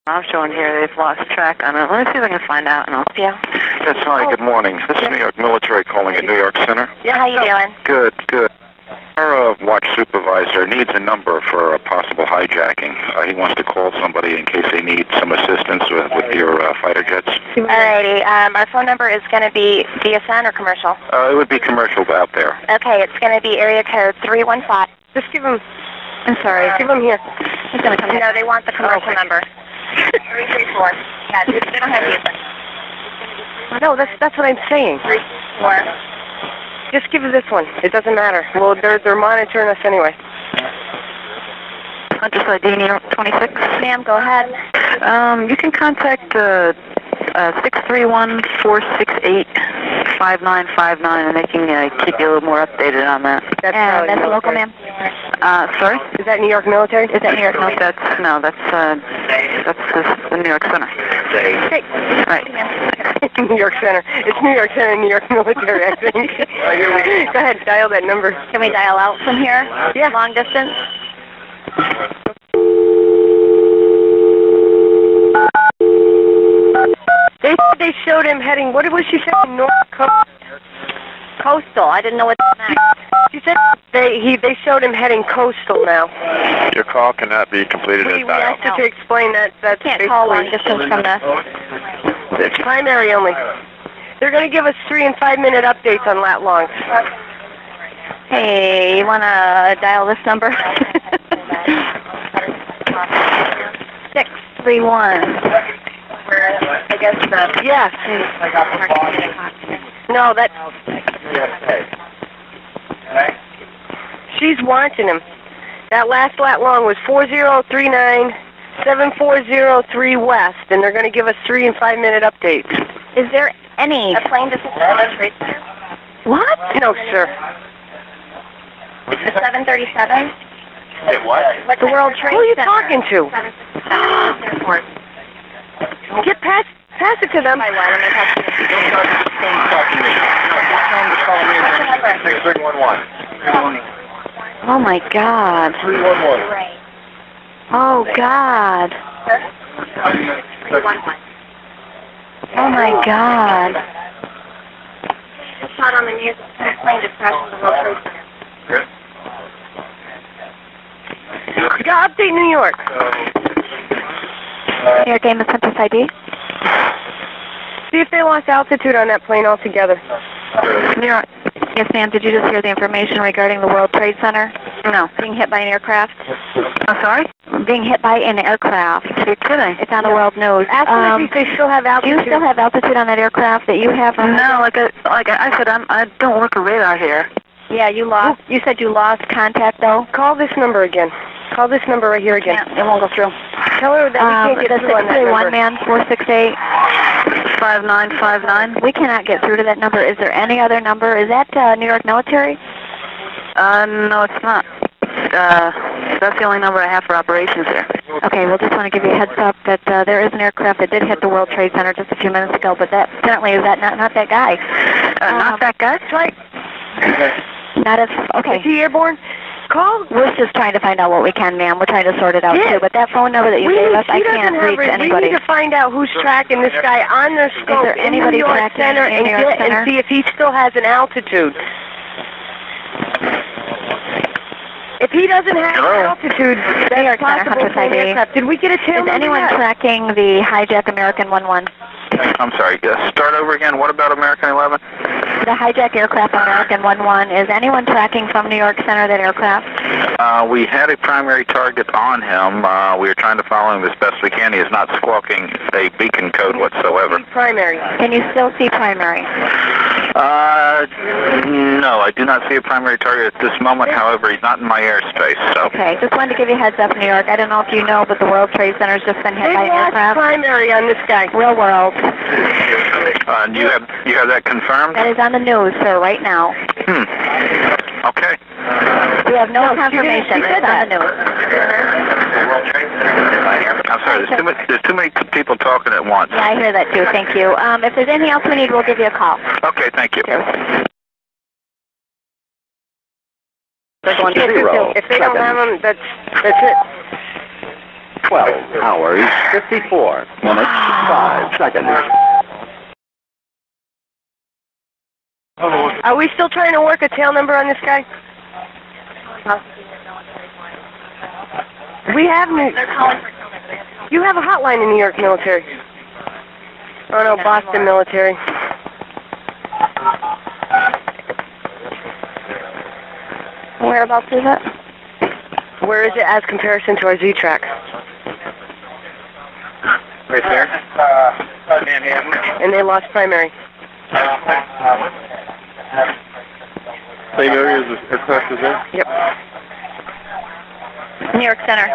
I'm showing here they've lost track on it. Let me see if I can find out and I'll see you. Yes, hi, good morning. This is New York Military calling at New York Center. Yeah, how you doing? Good, good. Our watch supervisor needs a number for a possible hijacking. He wants to call somebody in case they need some assistance with your fighter jets. Alrighty, our phone number is going to be DSN or commercial? It would be commercial out there. Okay, it's going to be area code 315. Just give him, I'm sorry, give him here. He's going to come here. No, they want the commercial number. 334. Yeah, they don't have DSN. No, that's what I'm saying. 334. Just give it this one. It doesn't matter. Well, they're monitoring us anyway. Hunter's ID 26. Ma'am, go ahead. You can contact 631-468-5959, and they can keep you a little more updated on that. That's a local, ma'am? Sorry? Is that New York military? Is that New York military? That's the New York Center. Great. Right. New York Center. It's New York Center, New York military, I think. Go ahead, dial that number. Can we dial out from here? Yeah. Long distance? They showed him heading, what was she saying, North Coastal. I didn't know what that meant. She said they showed him heading coastal now. Your call cannot be completed We as dial. asked her to explain that. That's Can't call long distance from the... It's primary only. They're going to give us 3- and 5-minute updates on lat longs. Hey, you want to dial this number? 631. I guess the... Yeah. No, that... She's watching him. That last lat long was 4039-7403 west, and they're going to give us 3- and 5-minute updates. Is there any... A plane to What? No, sir. The 737? Hey, what? The World Trade Who are you Center. talking to? Get past it to them. Don't talk to me. Call me again. 6311. Oh my God. 311. Oh God. Oh my God. It's not on the news. The plane just crashed into the World Trade Center. Good. Yeah, update New York. New York Amos Hunter's ID? See if they lost altitude on that plane altogether. New York. Yes, ma'am. Did you just hear the information regarding the World Trade Center? No. Being hit by an aircraft? I'm sorry? Being hit by an aircraft. You're kidding. It's on the world news. Ask them if they still have Do altitude. you still have altitude on that aircraft that you have? No, like I said, I don't work a radar here. Yeah, you lost. You said you lost contact, though? Call this number again. Call this number right here again. Yeah, it won't go through. Tell her that we can't get through on that number. 631 man, 468-5959. We cannot get through to that number. Is there any other number? Is that New York military? No, it's not. That's the only number I have for operations here. Okay, we'll just want to give you a heads up that there is an aircraft that did hit the World Trade Center just a few minutes ago, but that apparently is that not that guy. Not that guy? That's right. Not as, okay. Is he airborne? Call. We're just trying to find out what we can, ma'am. We're trying to sort it out, too. But that phone number that you gave us, I can't reach anybody. We need to find out who's tracking this guy on their scope there anybody in New York tracking Center in New York Center? and see if he still has an altitude. If he doesn't have an altitude, New York Center, possible Hunter's ID. aircraft. Did we get a tail Is anyone tracking the hijack American 11? I'm sorry. Start over again. What about American 11? The hijack aircraft American 11. Is anyone tracking from New York Center that aircraft? We had a primary target on him. We are trying to follow him as best we can. He is not squawking a beacon code whatsoever. Primary. Can you still see primary? No, I do not see a primary target at this moment. However, he's not in my airspace. So. Okay, just wanted to give you a heads up, New York. I don't know if you know, but the World Trade Center's just been hit by an aircraft. Primary on this guy. Real world. Do you have that confirmed? That is on the news, sir, right now. Okay. We have no confirmation. It's on the news. I'm sorry. There's too many people talking at once. Yeah, I hear that too. Thank you. If there's anything else we need, we'll give you a call. Okay. Thank you. They're going to 0. If they don't have them, that's it. 12 hours, 54 minutes, 5 seconds. Are we still trying to work a tail number on this guy? We have They're calling for tail number. You have a hotline in New York military. Oh no, Boston military. Whereabouts is it? Where is it as comparison to our Z-track? Right there. Manhattan. And they lost primary. Same area as the aircraft is there? Yep. New York Center.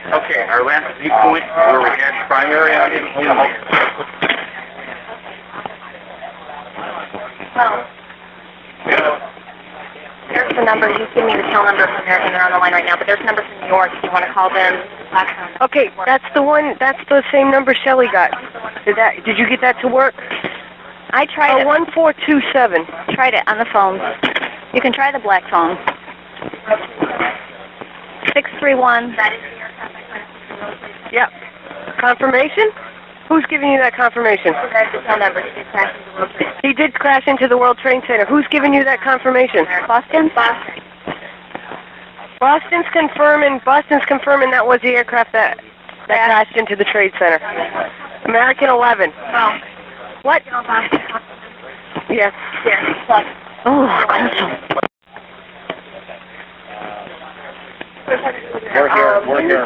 Okay, our last Z point where we had primary on it. Well, there's the number. He's giving me the tail number from there, and they're on the line right now. But there's a number from New York if you want to call them. Okay, that's the one. That's the same number Shelley got. Did you get that to work? I tried it. 1427. Tried it on the phone. You can try the black phone. 631. Yep. Confirmation? Who's giving you that confirmation? That's the tail number. He did crash into the World Trade Center. Who's giving you that confirmation? Boston? Boston. Boston's confirming that was the aircraft that crashed into the Trade Center. American 11. Oh. What? Yes. Yes. Oh, cancel. We're here.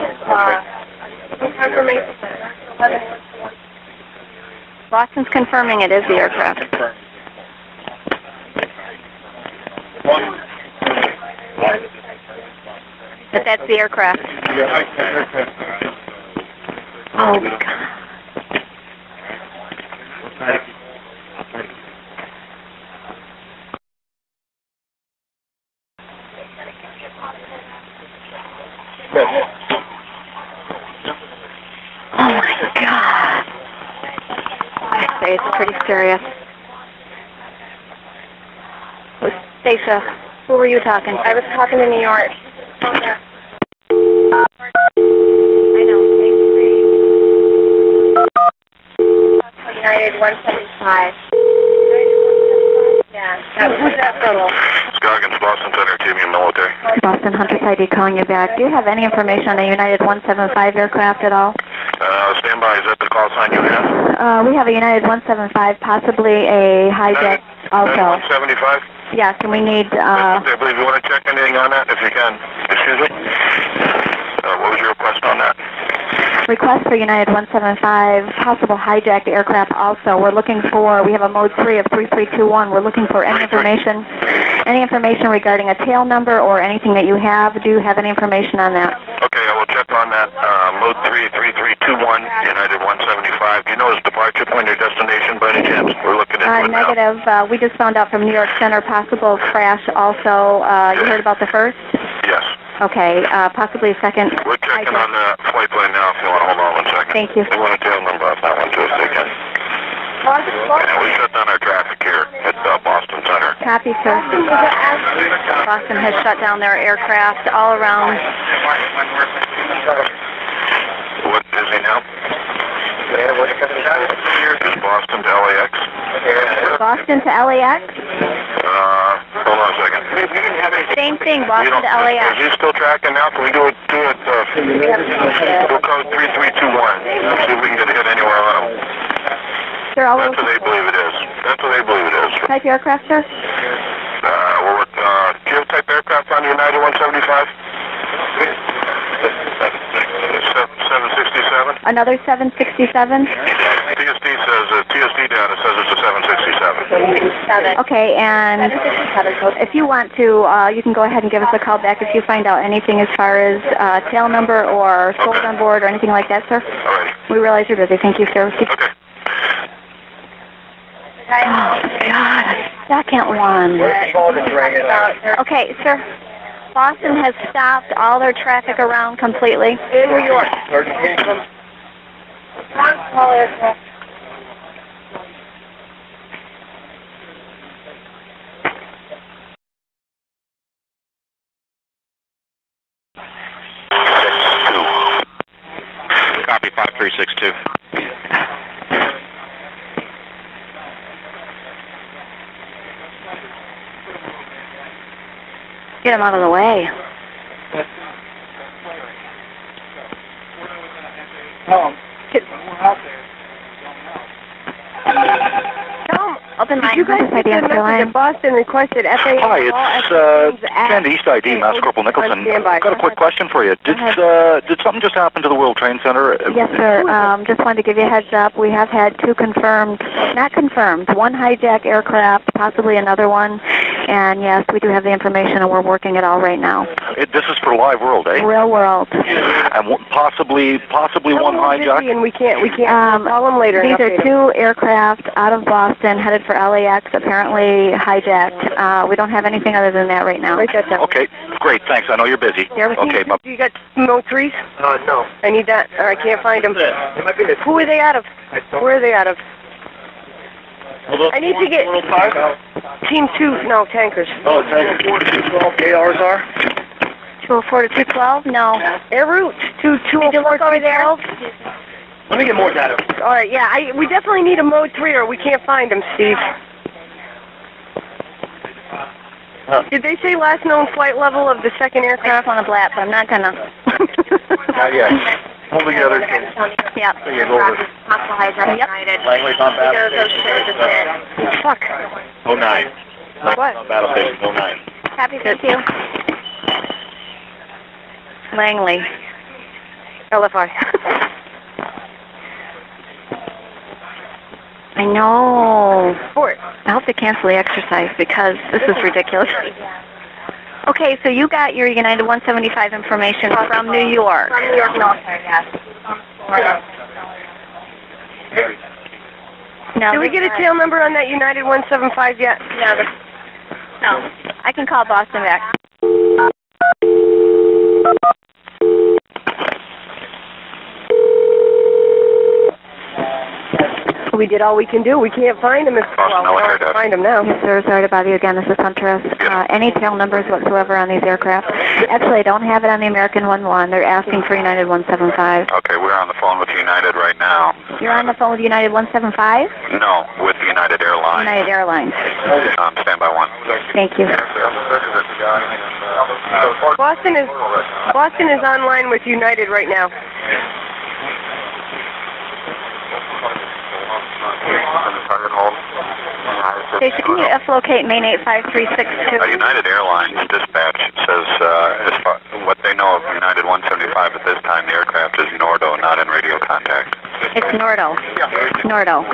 Confirmation. Boston's confirming it is the aircraft. But that's the aircraft. Oh, God. Oh, my God. I'd say it's pretty serious. Stacia, who were you talking to? I was talking to New York. I know. United 175. Yeah. Who's that from? Scoggins, Boston Center, TV military. Boston Hunter's ID calling you back. Do you have any information on a United 175 aircraft at all? Stand by. Is that the call sign you have? We have a United 175, possibly a hijack also. 175? Yes, and we need, I believe you want to check anything on that, if you can. Excuse me? What was your request on that? request for United 175, possible hijacked aircraft also. We're looking for, we have a mode 3 of 3321. We're looking for any information regarding a tail number or anything that you have. Do you have any information on that? Okay, I will check on that. Mode 3, 3321, United 175. Do you know his departure point or destination by any chance? We're looking into it now. Negative. We just found out from New York Center, possible crash also. You heard about the first? Yes. Okay, possibly a second. We're checking on the flight plan now if you want to hold on 1 second. Thank you. We want a tail number off that one too if they can. And we shut down our traffic here at Boston Center. Copy, sir. Boston has shut down their aircraft all around. What is he now? Is Boston to LAX? Boston to LAX? Hold on a second. Same thing, Boston to LAX. Is he still tracking now? Can we do it, we'll code 3321. See if we can get a hit anywhere on him. Sir, all That's what they believe it is. That's what they believe it is. type aircraft, sir? Do you have type aircraft on the United 175? 767? Another 767? TSD data says it's a 767. Okay, and if you want to, you can go ahead and give us a call back if you find out anything as far as tail number or souls on board or anything like that, sir. All right. We realize you're busy. Thank you, sir. Okay. Oh, God. Second one. Okay, sir. Boston has stopped all their traffic around completely. In New York. 5362. Get him out of the way. Open line. Did you guys get the message that Boston requested FAA? Hi, it's Ken, East ID, Master Corporal Nicholson. Got a quick question for you. Did something just happen to the World Trade Center? Yes, sir. Just wanted to give you a heads up. We have had two confirmed, not confirmed, one hijacked aircraft, possibly another one. And yes, we do have the information, and we're working it all right now. This is for live world, eh? Real world. And possibly one hijack. And we can't call them later. These are two aircraft out of Boston headed for LAX, apparently hijacked. We don't have anything other than that right now. Okay, great. Thanks. I know you're busy. Okay, bye. You got Mo 3s? No. I need that, or I can't find them. Who are they out of? Where are they out of? I need to get Team 2, no, tankers. Oh, tankers. 4 ARs are? 204 to 212? No. Air route 204 over there. Let me get more data. All right, yeah, we definitely need a mode 3 or we can't find them, Steve. Did they say last known flight level of the second aircraft? I just want to blab, but I'm not gonna. Not yet. Hold together. Yep. So you go over. Possible hijack United. Langley's on battle Fuck. 09. What? On battle station 09. Happy to see you. Langley. LFI. I know. Fort. I hope they cancel the exercise because this is ridiculous. Okay, so you got your United 175 information from New York. From New York military, yes. No, Did we get a tail number on that United 175 yet? No. I can call Boston back. We did all we can do. We can't find them. We don't find them now. Yes, sir. Sorry to bother you again. This is Huntress. Any tail numbers whatsoever on these aircraft? Actually, I don't have it on the American 11. They're asking for United 175. Okay, we're on the phone with United right now. You're on the phone with United 175? No, with United Airlines. United Airlines. Stand by one. Thank you. Boston is online with United right now. Station, can you locate main 85362? United Airlines dispatch says what they know of United 175 at this time, the aircraft is Nordo, not in radio contact. It's Nordo. Nordo.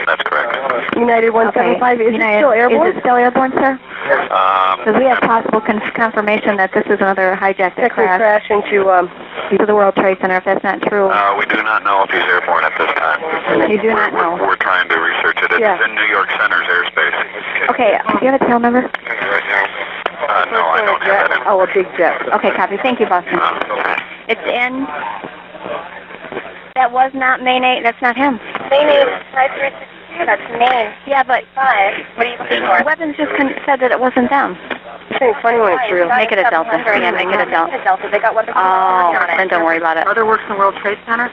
That's correct. United 175, okay. Is it still airborne? Is it still airborne, sir? Because we have possible confirmation that this is another hijacked crash. Crash into the World Trade Center, if that's not true. We do not know if he's airborne at this time. You do not know? We're trying to research it. It's in New York Center's airspace. Okay, do you have a tail number? No, I don't have that. Oh, a big jet. Okay, copy. Thank you, Boston. It's in. That was not main 8. That's not him. Main 8 5362. That's main. Yeah, but 5. What are you looking for? Weapons just said that it wasn't them. It's funny when it's real. Make it a Delta. Yeah, make it a Delta. They got weapons on it. Then don't worry about it. Brother works in the World Trade Center.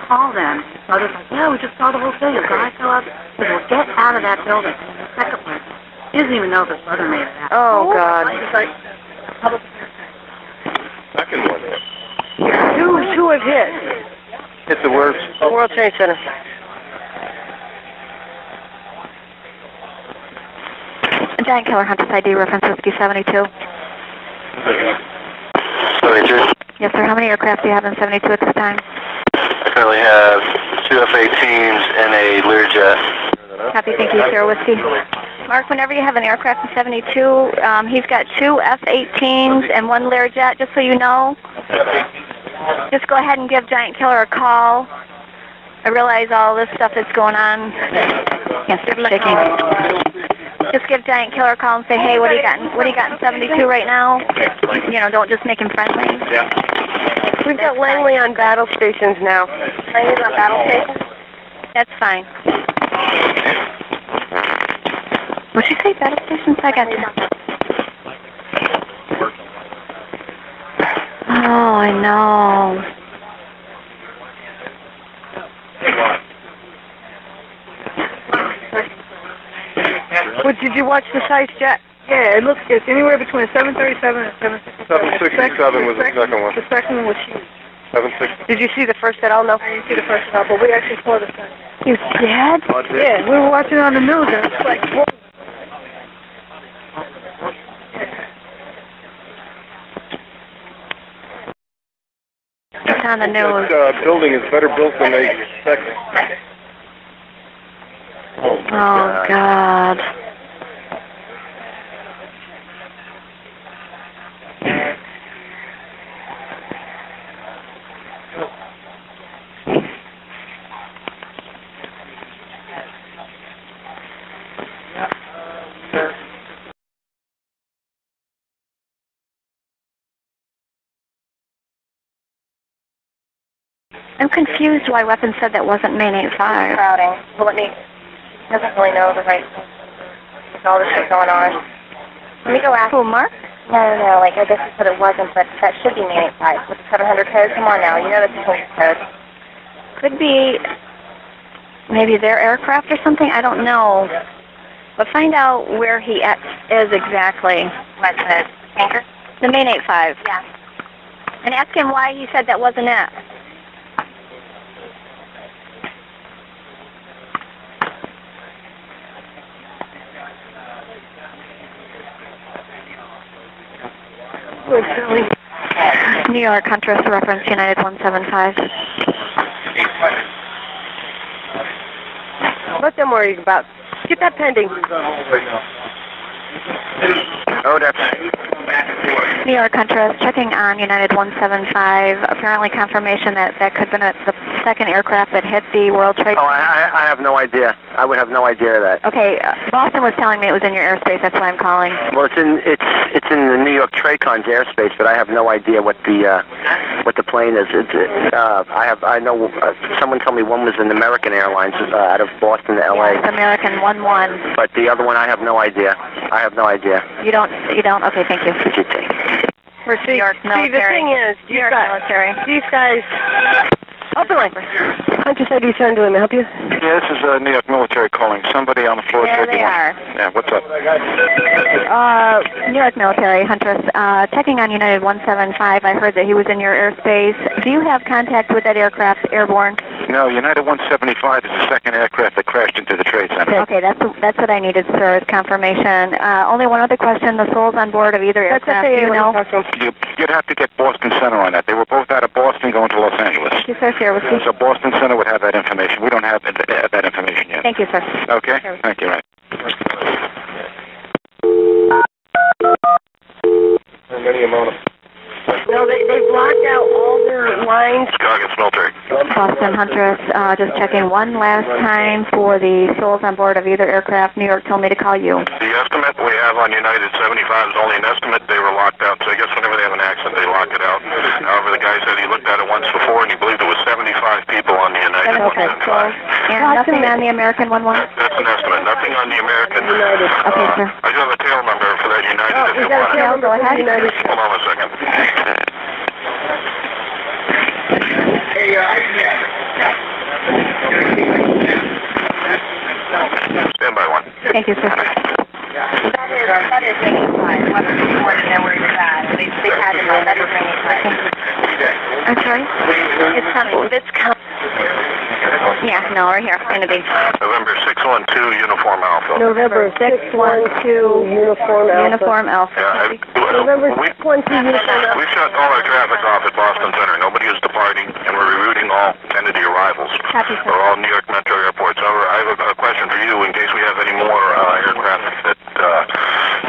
Call them. Brother's like, yeah, we just saw the whole thing. A guy fell up. Said, well, get out of that building. And the second one, he doesn't even know if his brother made it out. Oh, God. He's like, Second one. Two have hit. Hit the worst. The World Trade Center. Giant Killer Hunter's ID reference whiskey 72. 72? Yes, sir. How many aircraft do you have in 72 at this time? I currently have 2 F-18s and a Learjet. Copy. Thank you, sir. Whiskey. Mark, whenever you have an aircraft in 72, he's got 2 F-18s and 1 Learjet, just so you know. Just go ahead and give Giant Killer a call. I realize all this stuff that's going on. Can't stop shaking. Just give Giant Killer a call and say, hey, what do you got in 72 right now? You know, don't just make him friendly. Yeah. We've got Langley on battle stations now. Langley's on battle station? That's fine. What'd you say, battle stations? I got you. Oh, I know. Well, did you watch the size jet? Yeah, it's anywhere between 737 and 767. 767 was the second one. The second one was huge. 760. Did you see the first at all? No. I didn't see the first one, but we actually saw the second. You did? Yeah, we were watching it on the news, and it's like, whoa. It's on the news. That building is better built than they expected. Oh, God. I'm confused why Weapons said that wasn't main 85. Crowding. Well, doesn't really know the right thing. With all this shit going on. Let me go ask. Who, Mark? No, like, I guess he said it wasn't, but that should be main 85 with the 700 code. Come on now, you know that's a whole code. Could be maybe their aircraft or something. I don't know. But find out where he is exactly. What, the tanker? The main 85. Yeah. And ask him why he said that wasn't it. New York, Huntress, reference United 175. Let them worry about. Get that pending. Oh, that's... New York, Huntress, checking on United 175. Apparently confirmation that could have been the second aircraft that hit the World Trade Oh, Center. I have no idea. I would have no idea of that. Okay, Boston was telling me it was in your airspace. That's why I'm calling. Well, it's in the New York Tracon's airspace, but I have no idea what the plane is. I know someone told me one was an American Airlines out of Boston to L.A. Yes, American 11. But the other one, I have no idea. I have no idea. You don't? Okay, thank you. For New York military. See, the thing is, New York military. These guys... Open line. Hunter said he's trying to help you. Yeah, this is New York military calling. Somebody on the floor There said they you want... are. Yeah, what's up? New York military, Huntress, checking on United 175. I heard that he was in your airspace. Do you have contact with that aircraft, airborne? No, United 175 is the second aircraft that crashed into the Trade Center. Okay, that's what I needed, sir, is confirmation. Only one other question. The souls on board of either aircraft, do you know? You'd have to get Boston Center on that. They were both out of Boston going to Los Angeles. Yes, sir, here with you. So Boston Center would have that information. We don't have that information yet. Thank you, sir. Okay? Thank you, right. Many amount of... No, they blocked out all their lines. Chicago's military. Boston Huntress, just checking one last time for the souls on board of either aircraft. New York told me to call you. The estimate we have on United 75 is only an estimate. They were locked out, so I guess whenever they have an accident, they lock it out. However, the guy said he looked at it once before, and he believed it was 75 people on the United 175. And nothing on the American 11? That's an estimate. Nothing on the American. United. Okay, sir. I do have a tail number for that United if you want it. Yeah, go ahead. Hold on a second. Stand by one. Thank you, sir. That is main 85. Wasn't more than where you're at. They had to know that is main 85. I'm sorry? It's coming. It's coming. Yeah, no, we're here. Going to be. November 612, Uniform Alpha. November 612, Uniform Alpha. Uniform Alpha. November 612, Uniform Alpha. We shut all our traffic off at Boston Center. Nobody is departing, and we're rerouting all Kennedy arrivals. Copy, sir. For all New York Metro airports. However, I have a question for you in case we have any more aircraft that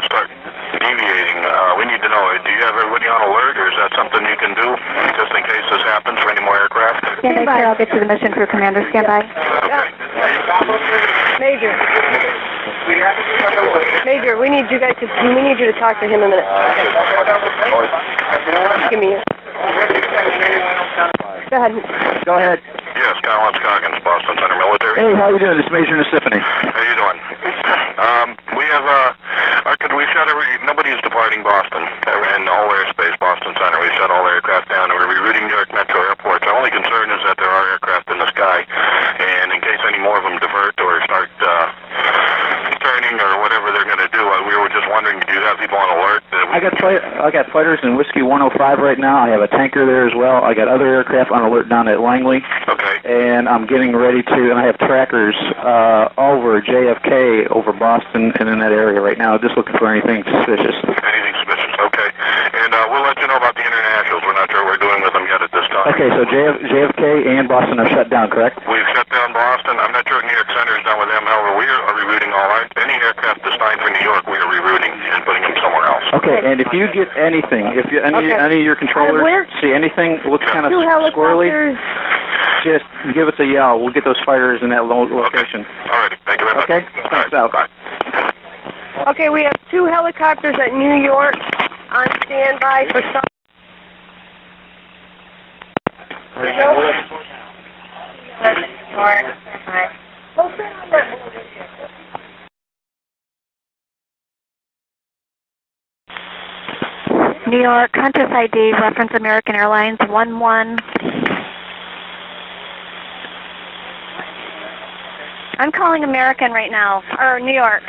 start deviating. We need to know, do you have everybody on alert, or is that something you can do just in case this happens for any more aircraft? Stand by, sir. I'll get to the mission crew commander. Stand by. Okay. Major, we need you guys to, we need you to talk to him a minute. Give me Go ahead. Go ahead. Yes, Colin Scoggins, Boston Center Military. Hey, how you doing? This is Major Nasiphany. How you doing? We have, we shut nobody is departing Boston, in all airspace, Boston Center. We shut all aircraft down, and we're rerouting New York Metro airports. Our only concern is that there are aircraft in the sky, and in case any more of them divert or start turning or whatever fighters in Whiskey 105 right now. I have a tanker there as well. I got other aircraft on alert down at Langley. Okay. And I'm getting ready to, and I have trackers over JFK, over Boston, and in that area right now, just looking for anything suspicious. Anything suspicious, okay. And we'll let you know about the internationals. We're not sure what we're doing with them yet at this time. Okay, so JFK and Boston are shut down, correct? We've shut down Boston. I'm not sure if New York Center is done with them. However, we are rerouting all our, any aircraft designed for New York, we are rerouting and putting them somewhere else. Okay, and if you get anything, if you, any of your controllers see anything looks kind of squirrely, just give us a yell. We'll get those fighters in that location. Okay. All right. Thank you very much. Okay. Thanks, Al. Bye. Okay, we have 2 helicopters at New York on standby for some. New York, Huntress ID, reference American Airlines 11. I'm calling American right now, or New York.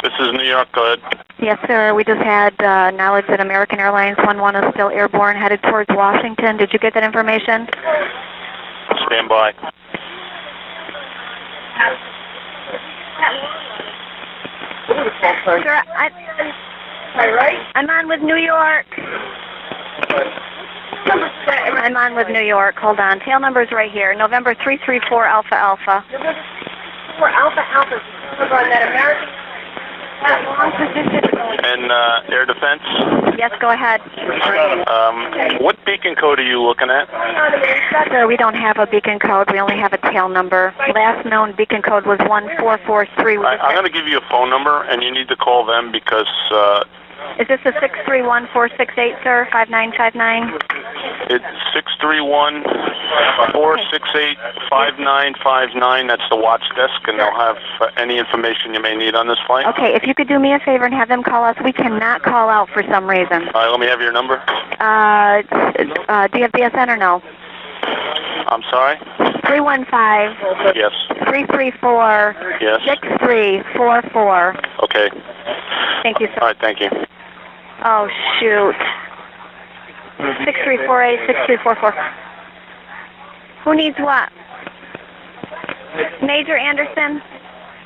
This is New York. Go ahead. Yes, sir. We just had knowledge that American Airlines 11 is still airborne, headed towards Washington. Did you get that information? Stand by. Sir, I'm on with New York. I'm on with New York. Hold on. Tail number's right here. November 334 Alpha Alpha. For Alpha Alpha, on that American long position. And air defense? Yes, go ahead. What beacon code are you looking at? Sir, we don't have a beacon code. We only have a tail number. Last known beacon code was 1443. I'm going to give you a phone number, and you need to call them because... Is this a 631-468, sir? 5959? It's 631-468-5959. That's the watch desk, and they'll have any information you may need on this flight. Okay, if you could do me a favor and have them call us. We cannot call out for some reason. All right, let me have your number. Do you have BSN or no? I'm sorry? 315. Yes. 334. Yes. 6344. Okay. Thank you, sir. All right, thank you. Oh, shoot. 6348, 6344. Who needs what? Major Anderson?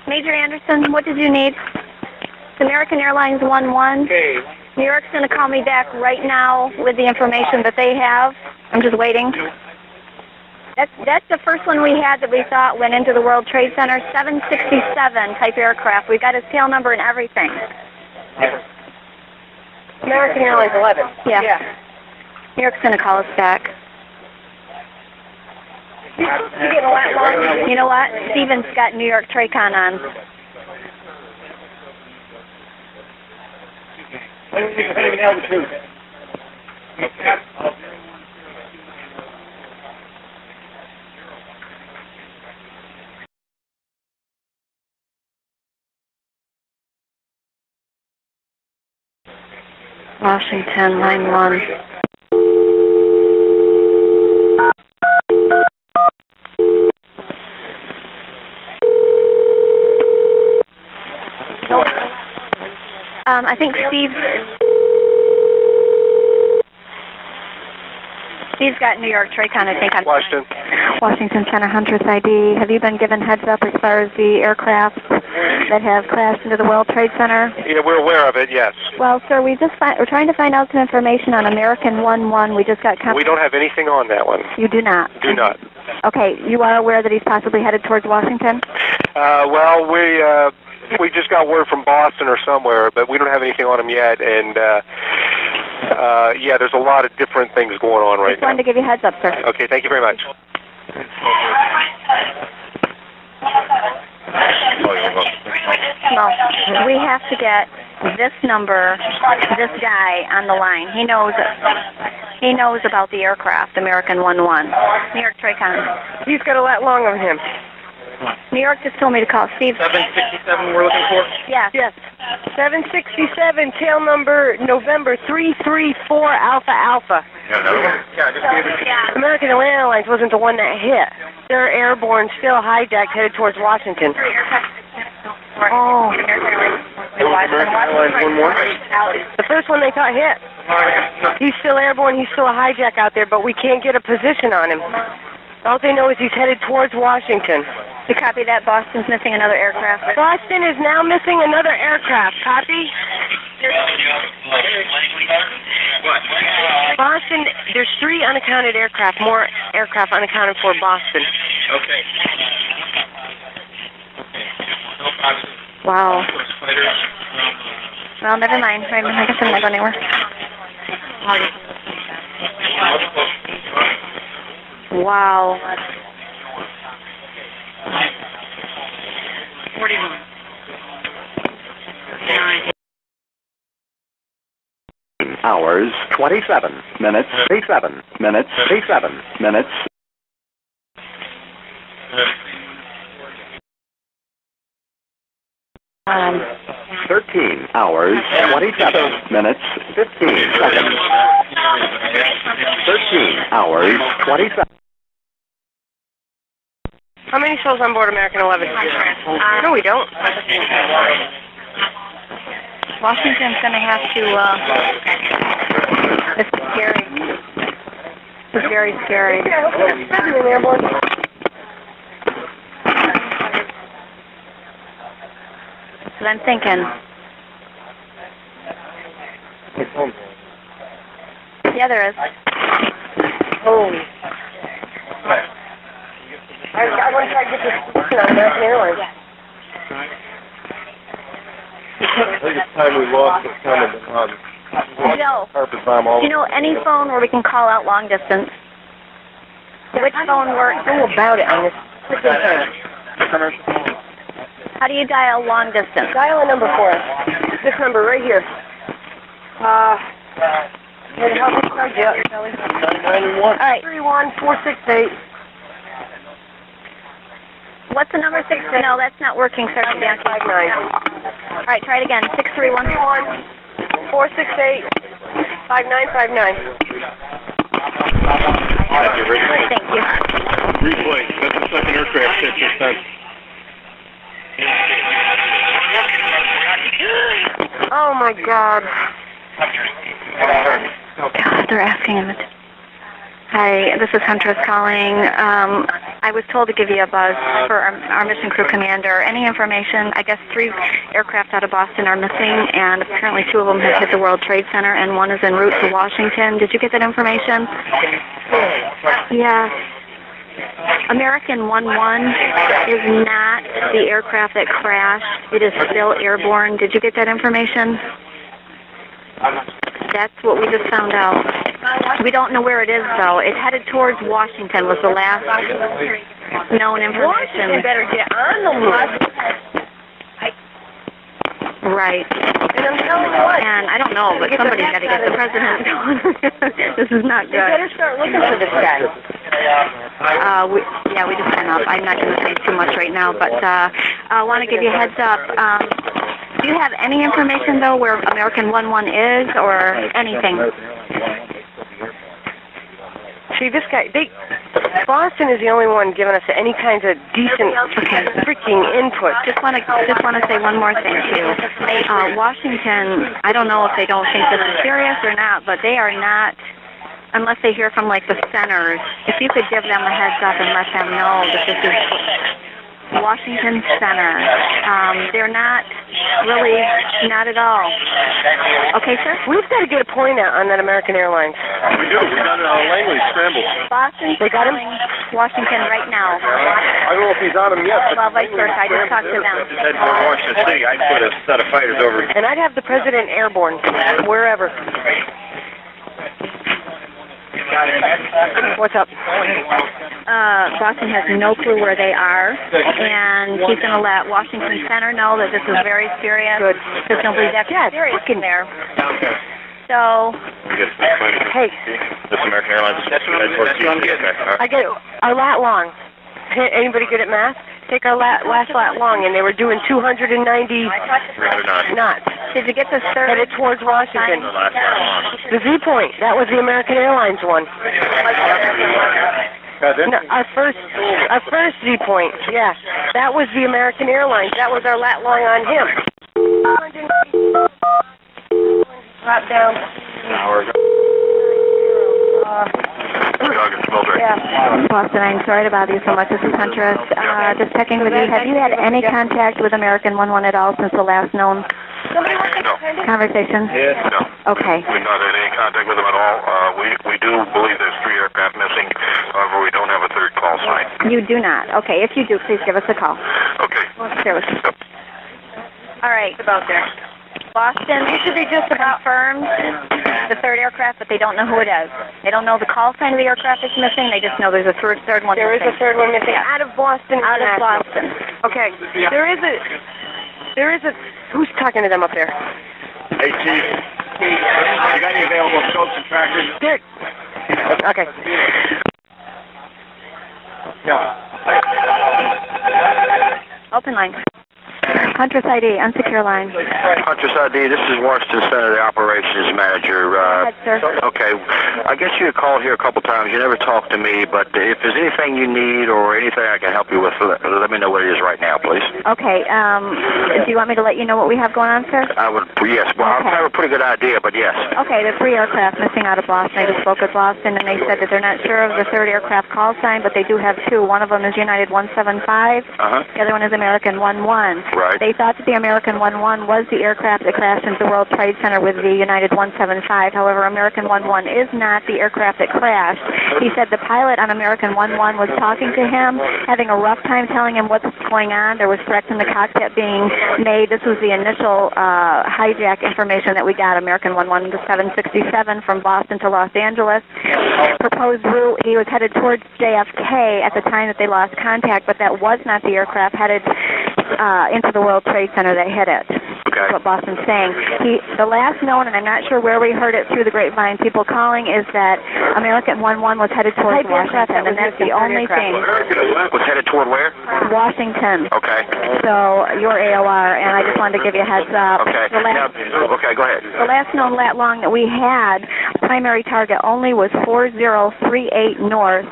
Major Anderson, what did you need? It's American Airlines 11. Okay. New York's going to call me back right now with the information that they have. I'm just waiting. That's the first one we had that we thought went into the World Trade Center, 767 type aircraft. We got his tail number and everything. American Airlines 11. Yeah. New York's going to call us back. You know what? Steven's got New York Tracon on. Washington, line 1. I think Steve's got New York Tracon, I think. Washington Center, Huntress ID. Have you been given heads up as far as the aircraft that have crashed into the World Trade Center? Yeah, we're aware of it, yes. Well, sir, we're trying to find out some information on American 11. We just got... We don't have anything on that one. You do not? Do not. Okay, you are aware that he's possibly headed towards Washington? Well, we just got word from Boston or somewhere, but we don't have anything on him yet, and yeah, there's a lot of different things going on right now. Just wanted to give you a heads up, sir. Okay, thank you very much. No, we have to get this number, this guy on the line. He knows about the aircraft, American 11. New York Tracon. He's got a lot longer than him. New York just told me to call Steve. 767 we're looking for? Yeah. Yes. 767, tail number November 334 Alpha Alpha. American Airlines wasn't the one that hit. They're airborne, still hijacked, headed towards Washington. Oh. The first one they thought hit. He's still airborne. He's still a hijack out there, but we can't get a position on him. All they know is he's headed towards Washington. We copy that. Boston's missing another aircraft. Boston is now missing another aircraft. Copy? Boston, there's 3 unaccounted aircraft, more aircraft unaccounted for Boston. Okay. Wow. Well, never mind. I guess I'm not going anywhere. Wow. 41. Hours, 27 minutes, 37 minutes, 37 minutes. 13 hours, 27 minutes, 15 seconds. 13 hours, 27. How many souls on board American 11? No, we don't. Washington's going to have to, it's scary. It's very scary. That's what I'm thinking. Yeah, there is. Holy. I want to try to get this on American Airlines. I think it's time we lost this kind of Joe, carpet bomb all do you know any phone where we can call out long distance? Which phone works? Who about it on this? How do you dial long distance? Dial a number for us. This number right here. Here to help me start you up, Kelly. 991. All right. 31468. What's the number? 6? No, that's not working, Sergeant Bianchi. 59. All right, try it again. 631. 468 5959. Thank you. Replay. That's the second aircraft hit just then. Oh my God. God, they're asking him. Hi, this is Huntress calling. I was told to give you a buzz for our mission crew commander. Any information? I guess 3 aircraft out of Boston are missing, and apparently 2 of them have hit the World Trade Center, and 1 is en route to Washington. Did you get that information? Yeah. American 11 is not the aircraft that crashed. It is still airborne. Did you get that information? That's what we just found out. We don't know where it is, though. It headed towards Washington was the last known information. Washington better get on the list. Right. And I'm telling you what. And I don't know, but somebody's got to get the president going. This is not good. You better start looking for this guy. We just hung up. I'm not going to say too much right now, but I want to give you a heads up. Do you have any information, though, where American 11 is or anything? See, this guy, Boston is the only one giving us any kinds of decent freaking input. Just want to say one more thing to you. Washington, I don't know if they don't think this is serious or not, but they are not, unless they hear from, like, the centers. If you could give them a heads up and let them know that this is Washington Center. They're not really, not at all. Okay, sir? We've got to get a point out on that American Airlines. We do. We got it on Langley Scramble. Boston, they got him? Washington right now. I don't know if he's on him yet. Well, vice versa. I just talked to them. Head for Washington City. I'd put a set of fighters over. And I'd have the president airborne, wherever. What's up? Boston has no clue where they are, and he's going to let Washington Center know that this is very serious. Good. Because nobody's that serious in there. So, hey. This American Airlines is I get it. Our lat long. Anybody good at math? Take our last lat long, and they were doing 290 knots. Did you get the third? Headed towards Washington. The Z point. That was the American Airlines one. No, our first Z point. Yeah, that was the American Airlines. That was our lat long on him. Drop down. Yeah. Boston, I'm sorry to bother you so much. This is Huntress. Just checking with you. Have you had any contact with American 11 at all since the last known conversation? Yes. No. Okay. We've not had any contact with them at all. We do believe there's 3 aircraft missing. However, we don't have a third call sign. You do not. Okay. If you do, please give us a call. Okay. Yep. All right. About there. Boston, usually just confirmed the 3rd aircraft, but they don't know who it is. They don't know the call sign of the aircraft that's missing. They just know there's a third one There missing. is a 3rd one missing. Yeah. Out of Boston. Out of Boston. Okay. There is a. Who's talking to them up there? Hey, Chief. You got any available scopes and trackers? Dick. Okay. Yeah. Open line. Huntress ID, unsecure line. Huntress ID, this is Washington Center, the operations manager. Go ahead, sir. Okay, I guess you had called here a couple times. You never talked to me, but if there's anything you need or anything I can help you with, let me know what it is right now, please. Okay, do you want me to let you know what we have going on, sir? I would, yes. Well, Okay. I have a pretty good idea, but yes. Okay, the 3 aircraft missing out of Boston. I just spoke with Boston, and they said that they're not sure of the 3rd aircraft call sign, but they do have 2. One of them is United 175. The other one is American 11. Right. They thought that the American 11 was the aircraft that crashed into the World Trade Center with the United 175. However, American 11 is not the aircraft that crashed. He said the pilot on American 11 was talking to him, having a rough time telling him what's going on. There was threats in the cockpit being made. This was the initial hijack information that we got. American 11 to 767 from Boston to Los Angeles. Proposed route, he was headed towards JFK at the time that they lost contact, but that was not the aircraft headed into the World Trade Center that hit it. Okay. That's what Boston's saying. The last known, and I'm not sure where we heard it through the grapevine, people calling, is that American 11 was headed towards Washington, and that's the only thing. Was headed toward where? Washington. Okay. So your AOR, and I just wanted to give you a heads up. Okay. Okay, go ahead. The last known lat long that we had, primary target only was 4038 north,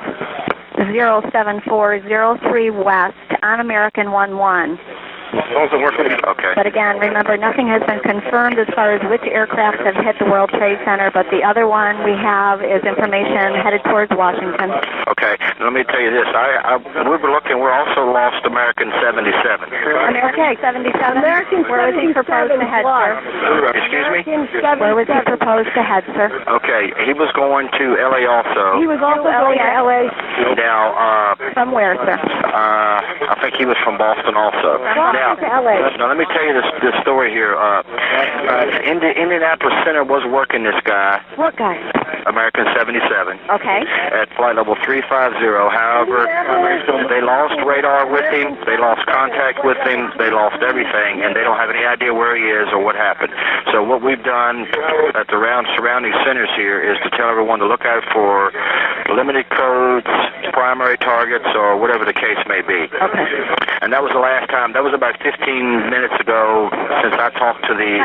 07403 west on American 11. Okay. But again, remember, nothing has been confirmed as far as which aircraft have hit the World Trade Center, but the other one we have is information headed towards Washington. Okay. Let me tell you this. We were looking. We're also lost American 77. American 77? Where was he proposed to head, sir? Excuse me? Where was he proposed to head, sir? Okay. He was going to L.A. also. He was also going to L.A. Now, From where, sir? I think he was from Boston also. Now, let me tell you this story here. Indianapolis Center was working this guy. What guy? American 77. Okay. At flight level 350. However, they lost radar with him. They lost contact with him. They lost everything, and they don't have any idea where he is or what happened. So what we've done at the surrounding centers here is to tell everyone to look out for limited codes, primary targets, or whatever the case may be. Okay. And that was the last time. That was about 15 minutes ago since I talked to the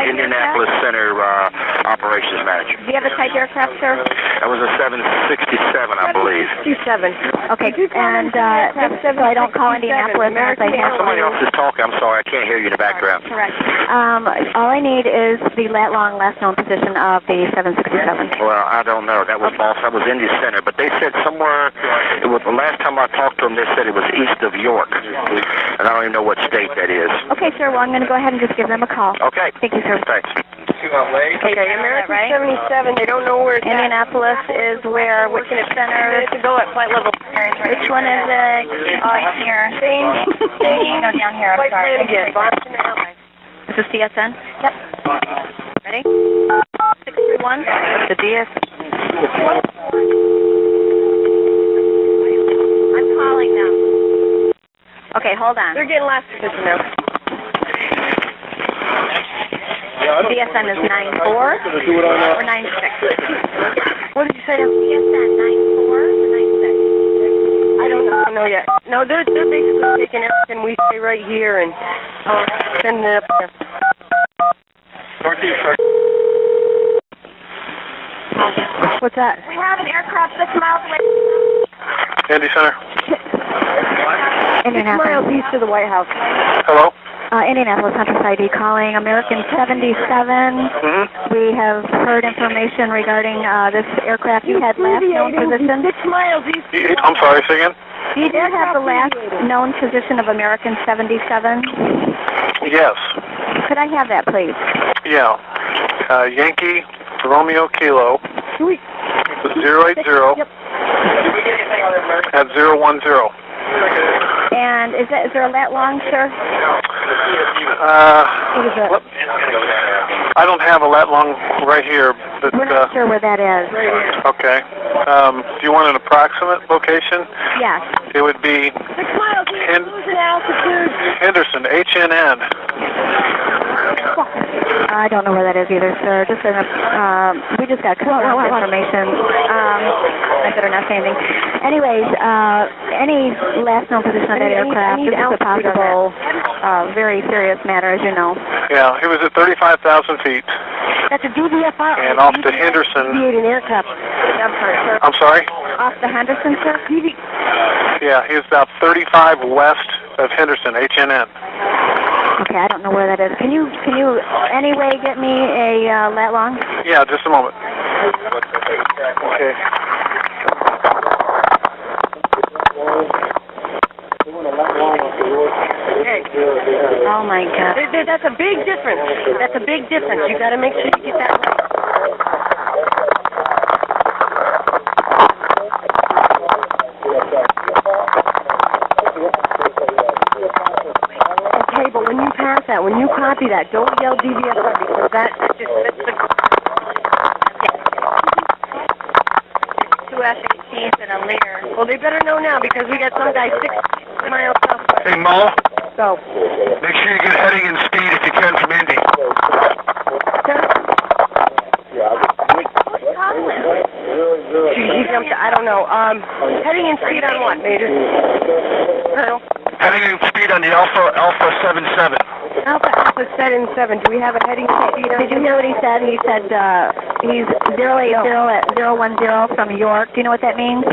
Indianapolis Center operations manager. Do you have a type aircraft, sir? That was a 767, I believe. 767. Okay. And so I don't call Indianapolis unless I have Somebody else is talking. I'm sorry. I can't hear you in the background. Correct. All I need is the last known position of the 767. Well, I don't know. That was false. That was Indy Center. But they said somewhere, the last time I talked to them, they said it was east of York. And I don't even know what state that is. Okay, sir. Well, I'm going to go ahead and just give them a call. Okay. Thank you, sir. Thanks. Okay, American 77, they don't know where it's Indianapolis is where, which center? to go at flight level. Which one is it? Oh, it's here. No, down here. I'm sorry. Again, Boston Airlines. Is this DSN? Yep. Ready? 631. The DS. I'm calling them. Okay, hold on. They're getting last position now. DSN is 94 or 96? What did you say? DSN 94 or 96? I don't know yet. No, they're basically taking everything we say right here and sending it up there. What's that? We have an aircraft 6 miles away. Indy Center. 6 miles east of the White House. Hello? Indianapolis Central ID calling American 77. We have heard information regarding this aircraft. You had last known position. 6 miles east. I'm sorry, say again? Do you have the last known position of American 77? Yes. Could I have that, please? Yeah. Yankee Romeo Kilo 080 at 010. And is there a lat long, sir? What is that? I don't have a lat long right here, but we're not sure where that is. Okay. Do you want an approximate location? Yes. It would be 6 miles east, losing altitude. Henderson, HNN. I don't know where that is either, sir. Just we just got information. I better not say anything. Anyways, any last known position of that aircraft? This is a possible, very serious matter, as you know. Yeah, he was at 35,000 feet. That's a DVFR. And off to Henderson. Deviating aircraft. I'm sorry, sir. I'm sorry? Off the Henderson, sir? Yeah, he was about 35 west of Henderson, HNN. Okay, I don't know where that is. Can you anyway get me a lat long? Yeah, just a moment. Okay. Oh my God. That's a big difference. That's a big difference. You got to make sure you get that right. Okay, but when you pass that, when you copy that, don't yell DVFR because that's the 2 F-18s and a Lear. Well, they better know now because we got some guy 6 miles southwest. Hey, Mo. So. Make sure you get heading and speed if you can from Indy. He jumped. I don't know. Heading in speed on what, Major? Heading in speed on the Alpha 77. Alpha 77. Do we have a heading speed on? Did you hear what he said? He said he's 080 at 010 from York. Do you know what that means?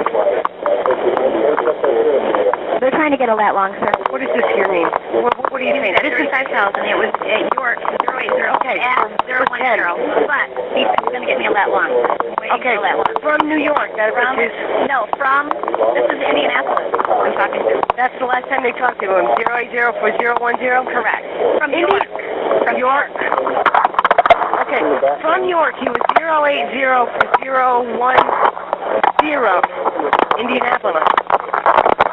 They're trying to get a lat long, sir. What does this here mean? What are you saying? This is 5,000. It was at York 080 okay, at 010. But he's going to get me a lat long. Okay, from New York. This is Indianapolis I'm talking to. That's the last time they talked to him. 080 for 010? Correct. From York. From York? Okay, from York he was 080 for 010. Indianapolis.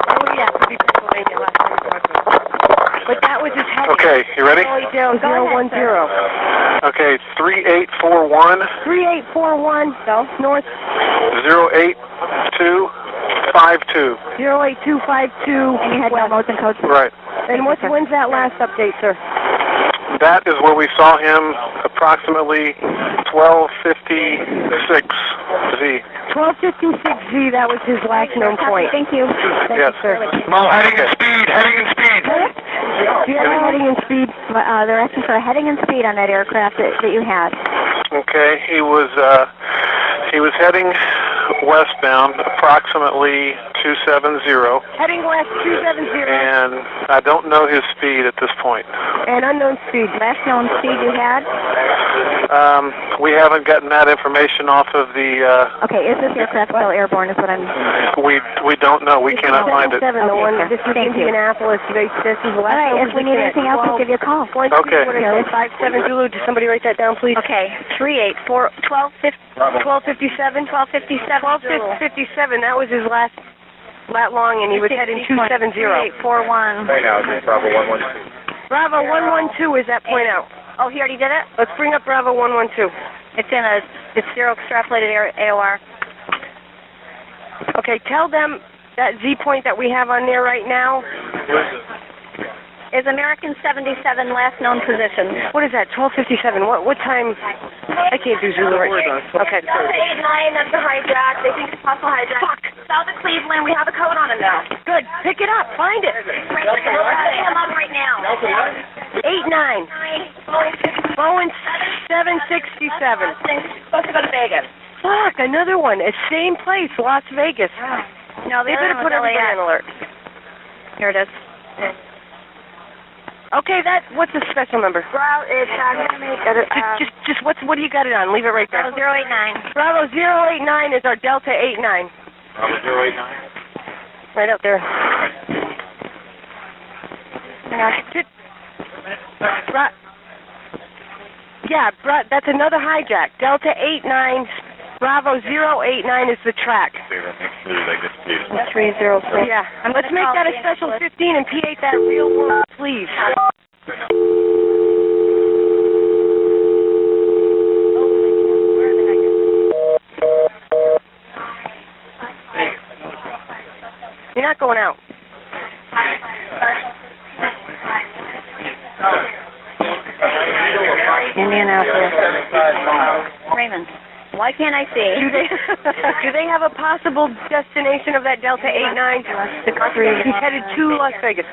Oh yeah, could be Pennsylvania last time we talked to him. But that was his heading. Okay, you ready? 080 010. Okay, 3841. 3841, so north. 08252. 08252. And you had no modes and codes? Right. And when's that last update, sir? That is where we saw him approximately 1256 Z. 1256Z, that was his last known point. Thank you. Thank you, sir. Mo, heading and speed. Do you have a heading and speed? They're asking for a heading and speed on that aircraft that you had. Okay, he was heading westbound, approximately 270. Heading west, 270. And I don't know his speed at this point. And unknown speed. Last known speed you had? We haven't gotten that information off of the. Okay, is this aircraft still airborne? Is what I'm. We don't know. We cannot find it. The one. This is Indianapolis. This is the last. All right. If we need anything else, we'll give you a call. Okay. 57 Zulu. Did somebody write that down, please? Okay. 384 1257. 1257. That was his last lat long, and he was heading 270. 3841. Right now, it's Bravo 112. Bravo 112 is that point out. Oh, he already did it? Let's bring up Bravo 112. It's zero extrapolated AOR. Okay, tell them that Z point that we have on there right now. Is American 77 last known position. What is that, 1257? What time? I can't do Zulu right now. Okay. Delta 89, that's a hijack. They think it's possible hijack. Fuck. South of Cleveland, we have a code on it now. Good. Pick it up. Find it. I'm up right now. 89. Boeing 767. Supposed to go to Vegas. Fuck, another one. It's same place, Las Vegas. No, they better put everybody on alert. Here it is. Okay, what's the special number? Well, it's going to make it. Just what do you got it on? Leave it right there. Bravo 089. Bravo 089 is our Delta 89. Bravo 089. Right up there. That's another hijack. Delta 89, Bravo 089 is the track. 304. Yeah. Let's make that a special 15 and P8 that real world, please. You're not going out. Indianapolis. Raymond. Why can't I see? Do they have a possible destination of that Delta 89? He's headed to Las Vegas.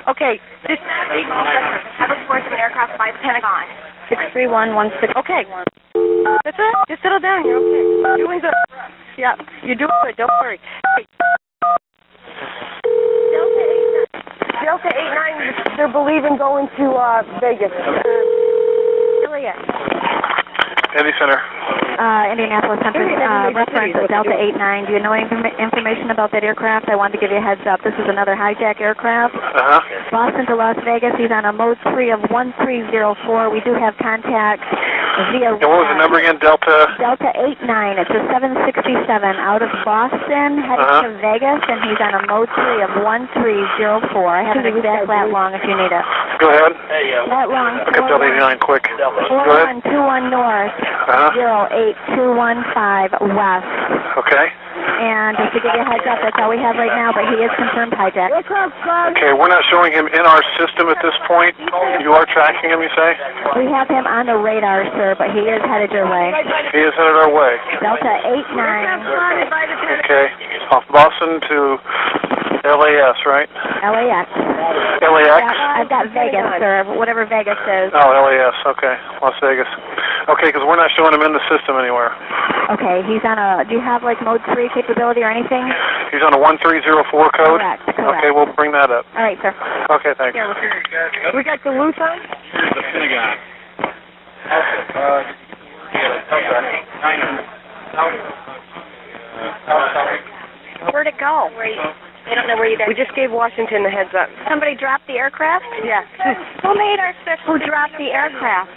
Okay. Have a report of an aircraft by the Pentagon. 63116. Okay. That's it. Just settle down. You're okay. You're doing good. Yeah. You're doing good. Don't worry. Delta 89, they're believing going to Vegas. Indy Center. Indianapolis Center, reference Delta 89. Do you know any information about that aircraft? I wanted to give you a heads up. This is another hijack aircraft. Boston to Las Vegas. He's on a mode 3 of 1304. We do have contact via... And what was the number again? Delta 89. It's a 767 out of Boston, heading to Vegas, and he's on a mode 3 of 1304. I have an exact lat long if you need it. Go ahead. Lat long. Look up Delta 89 quick. Go ahead. 4121 north, 08215 west. Okay. And just to give you a heads up, that's all we have right now, but he is confirmed hijack. Okay, we're not showing him in our system at this point. You are tracking him, you say? We have him on the radar, sir, but he is headed your way. He is headed our way. Delta 89. Okay. Off Boston to LAS, right? LAX. LAX? I've got Vegas, sir, whatever Vegas is. Oh, LAS, okay. Las Vegas. Okay, because we're not showing him in the system anywhere. Okay, he's on a, do you have like mode 3 capability or anything? He's on a 1304 code? Correct. Okay, we'll bring that up. All right, sir. Okay, thanks. We got the loose on? Here's the Pentagon. Where'd it go? They don't know where you guys... We just gave Washington the heads up. Somebody dropped the aircraft? Yeah. Who made our special? Who dropped the aircraft?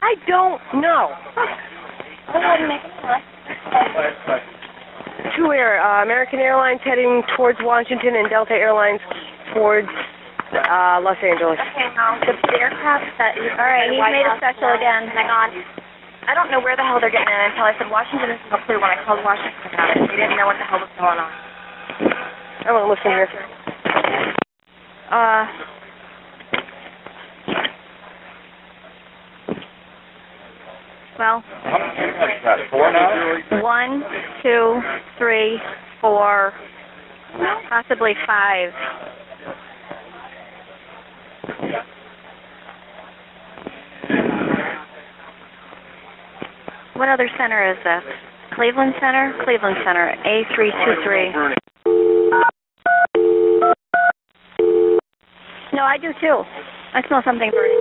I don't know. Two American Airlines heading towards Washington and Delta Airlines towards Los Angeles. The aircraft that... All right, he's made a special again. Hang on. I don't know where the hell they're getting in until I said Washington is no clue when I called Washington about it. They didn't know what the hell was going on. I won't listen here. Well, 1, 2, 3, 4, possibly 5. What other center is this? Cleveland Center? Cleveland Center, A323. No, I do too. I smell something burning.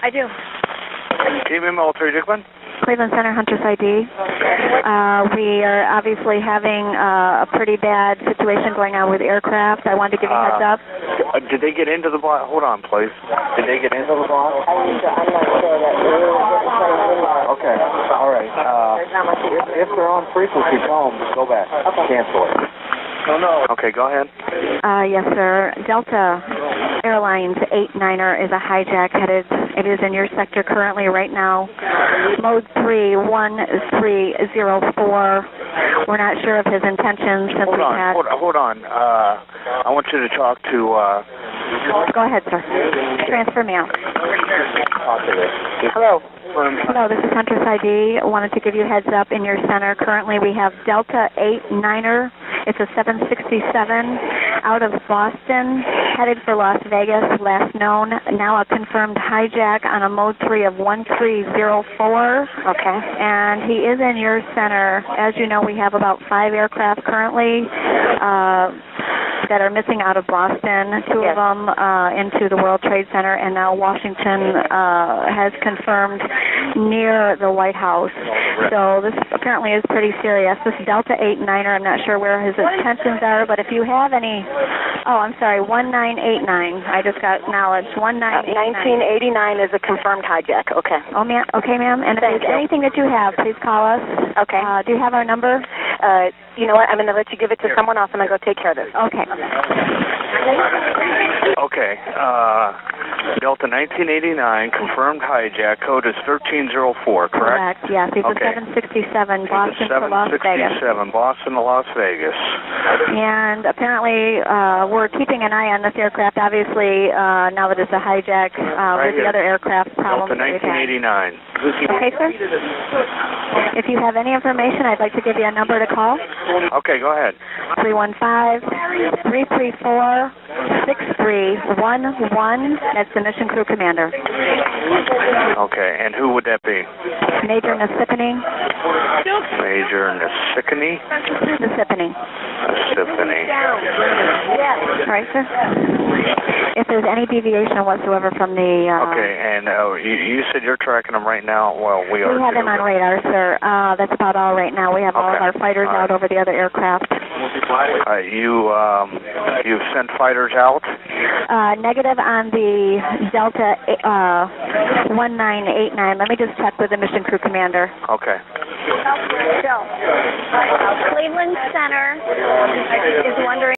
I do. Team Military Dickman? Cleveland Center, Hunter's ID. We are obviously having a pretty bad situation going on with aircraft. I wanted to give you a heads up. Did they get into the block? Hold on, please. Did they get into the block? I'm not sure that Okay, all right. If they're on frequency, tell them to go back. Cancel it. No. Okay, go ahead. Yes, sir. Delta Airlines 89er is a hijack headed. It is in your sector currently right now. Mode 3, 1304. We're not sure of his intentions since Hold on. I want you to talk to... Go ahead, sir. Transfer me out. Hello. Hello, this is Hunter's ID. I wanted to give you a heads up in your center. Currently we have Delta 89er. It's a 767 out of Boston, headed for Las Vegas, last known. Now a confirmed hijack on a mode 3 of 1304. Okay. And he is in your center. As you know, we have about 5 aircraft currently. that are missing out of Boston, two of them into the World Trade Center, and now Washington has confirmed near the White House. So this apparently is pretty serious. This Delta 89er, I'm not sure where his intentions are, but if you have any, oh, I'm sorry, 1989. I just got knowledge. 1989 is a confirmed hijack. Okay. Oh, ma'am. Okay, ma'am. And if there's anything that you have, please call us. Okay. Do you have our number? You know what? I'm going to let you give it to someone else. I'm going to go take care of this. Okay. Okay. Delta 1989, confirmed hijack. Code is 1304, correct? Correct, yes. It's a 767 Boston to Las Vegas. 767 Boston to Las Vegas. And apparently we're keeping an eye on this aircraft, obviously, now that it's a hijack with the other aircraft problems. Delta 1989. Okay, sir. If you have any information, I'd like to give you a number to call. Okay, go ahead. 315-334-6311. That's the mission crew commander. Okay, and who would that be? Major Nassipany. Major Nassipany? Nassipany. Nassipany. All right, sir. If there's any deviation whatsoever from the... okay, and you said you're tracking them right now? Well, we are. We have them on radar, sir. That's about all right now. We have all of our fighters out over the other aircraft. You've sent fighters out? Negative on the Delta 1989. Let me just check with the mission crew commander. Okay. So, Cleveland Center is wondering